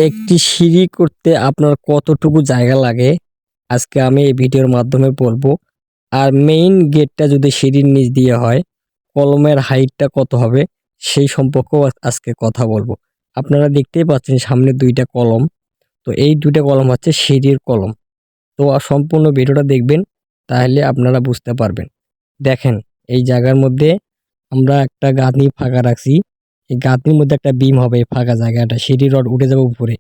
একটি সিঁড়ি করতে আপনার কতটুকু জায়গা লাগে আজকে আমি এই ভিডিওর মাধ্যমে বলবো। আর মেইন গেটটা যদি সিঁড়ির নিচ দিয়ে হয়, কলমের হাইটটা কত হবে সেই সম্পর্কেও আজকে কথা বলবো। আপনারা দেখতেই পাচ্ছেন সামনে দুইটা কলম, তো এই দুইটা কলম হচ্ছে সিঁড়ির কলম। তো সম্পূর্ণ ভিডিওটা দেখবেন, তাহলে আপনারা বুঝতে পারবেন। দেখেন, এই জায়গার মধ্যে আমরা একটা গাঁথনি ফাঁকা রাখছি। এই গাঁথনির মধ্যে একটা বিম হবে, এই ফাঁকা জায়গাটা সিঁড়ি রড উঠে যাবে উপরে।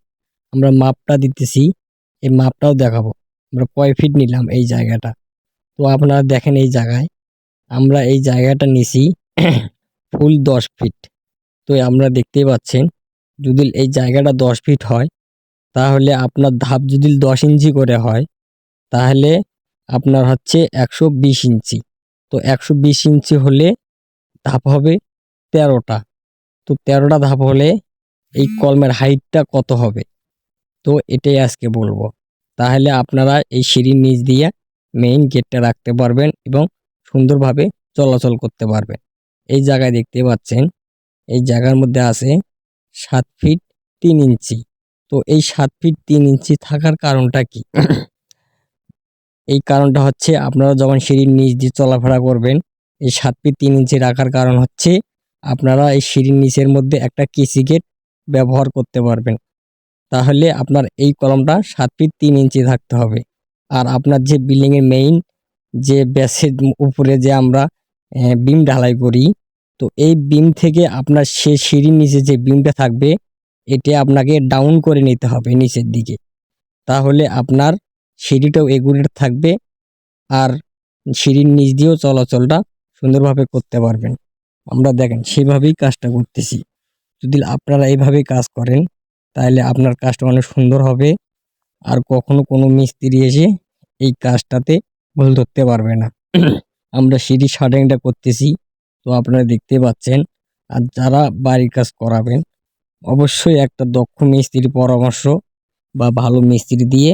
আমরা মাপটা দিতেছি, এই মাপটাও দেখাবো আমরা কয় ফিট নিলাম এই জায়গাটা। তো আপনারা দেখেন, এই জায়গায় আমরা এই জায়গাটা নিছি ফুল 10 ফিট। তো আমরা দেখতেই পাচ্ছেন, যদি এই জায়গাটা 10 ফিট হয়, তাহলে আপনার ধাপ যদি 10 ইঞ্চি করে হয়, তাহলে আপনার হচ্ছে 120 ইঞ্চি। তো 120 ইঞ্চি হলে ধাপ হবে 13টা। তো 13টা ধাপ হলে এই কলমের হাইটটা কত হবে, তো এটাই আজকে বলবো। তাহলে আপনারা এই সিঁড়ির নিচ দিয়ে মেইন গেটটা রাখতে পারবেন এবং সুন্দরভাবে চলাচল করতে পারবেন। এই জায়গায় দেখতে পাচ্ছেন, এই জায়গার মধ্যে আছে 7 ফিট 3 ইঞ্চি। তো এই 7 ফিট 3 ইঞ্চি থাকার কারণটা কি? এই কারণটা হচ্ছে, আপনারা যখন সিঁড়ির নিচ দিয়ে চলাফেরা করবেন, এই 7 ফিট 3 ইঞ্চি রাখার কারণ হচ্ছে আপনারা এই সিঁড়ির নিচের মধ্যে একটা কেসি গেট ব্যবহার করতে পারবেন। তাহলে আপনার এই কলমটা 7 ফিট 3 ইঞ্চি থাকতে হবে। আর আপনার যে বিল্ডিংয়ের মেইন যে ব্যাসের উপরে যে আমরা বিম ঢালাই করি, তো এই বিম থেকে আপনার সে সিঁড়ির নিচে যে বিমটা থাকবে, এটা আপনাকে ডাউন করে নিতে হবে নিচের দিকে। তাহলে আপনার সিঁড়িটাও এগুলোর থাকবে, আর সিঁড়ির নিচ দিয়েও চলাচলটা সুন্দরভাবে করতে পারবেন। আমরা দেখেন সেভাবেই কাজটা করতেছি। যদি আপনারা এইভাবেই কাজ করেন, তাহলে আপনার কাজটা অনেক সুন্দর হবে। আর কখনো কোনো মিস্ত্রি এসে এই কাজটাতে ভুল ধরতে পারবে না। আমরা সিঁড়ি শাটারিংটা করতেছি, তো আপনারা দেখতে পাচ্ছেন। আর যারা বাড়ির কাজ করাবেন, অবশ্যই একটা দক্ষ মিস্ত্রির পরামর্শ বা ভালো মিস্ত্রি দিয়ে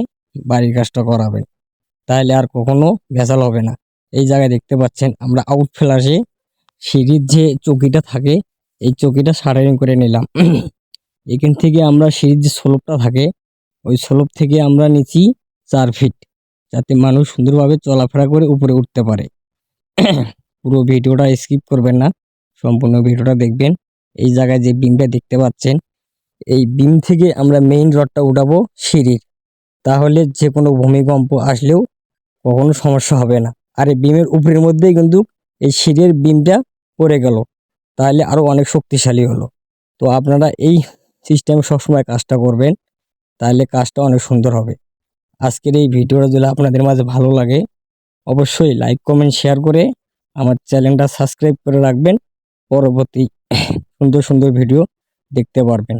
বাড়ির কাজটা করাবেন, তাহলে আর কখনো ভেজাল হবে না। এই জায়গায় দেখতে পাচ্ছেন আমরা আউট ফ্লাশে সিঁড়ির যে চৌকিটা থাকে, এই চৌকিটা শাটারিং করে নিলাম। এখান থেকে আমরা সিঁড়ির যে স্লোপটা থাকে, ওই স্লোপ থেকে আমরা নিচ্ছি 4 ফিট, যাতে মানুষ সুন্দরভাবে চলাফেরা করে উপরে উঠতে পারে। পুরো ভিডিওটা স্কিপ করবেন না, সম্পূর্ণ ভিডিওটা দেখবেন। এই জায়গায় যে বিমটা দেখতে পাচ্ছেন, এই বিম থেকে আমরা মেইন রডটা উঠাবো সিঁড়ির। তাহলে যে কোনো ভূমিকম্প আসলেও কখনো সমস্যা হবে না। আর এই বিমের উপরের মধ্যেই কিন্তু এই সিঁড়ির বিমটা পড়ে গেল, তাহলে আরও অনেক শক্তিশালী হলো। তো আপনারা এই সিস্টেমে সবসময় কাজটা করবেন, তাহলে কাজটা অনেক সুন্দর হবে। আজকের এই ভিডিওটা যদি আপনাদের মাঝে ভালো লাগে, অবশ্যই লাইক কমেন্ট শেয়ার করে আমার চ্যানেলটা সাবস্ক্রাইব করে রাখবেন। পরবর্তী সুন্দর সুন্দর ভিডিও দেখতে পারবেন।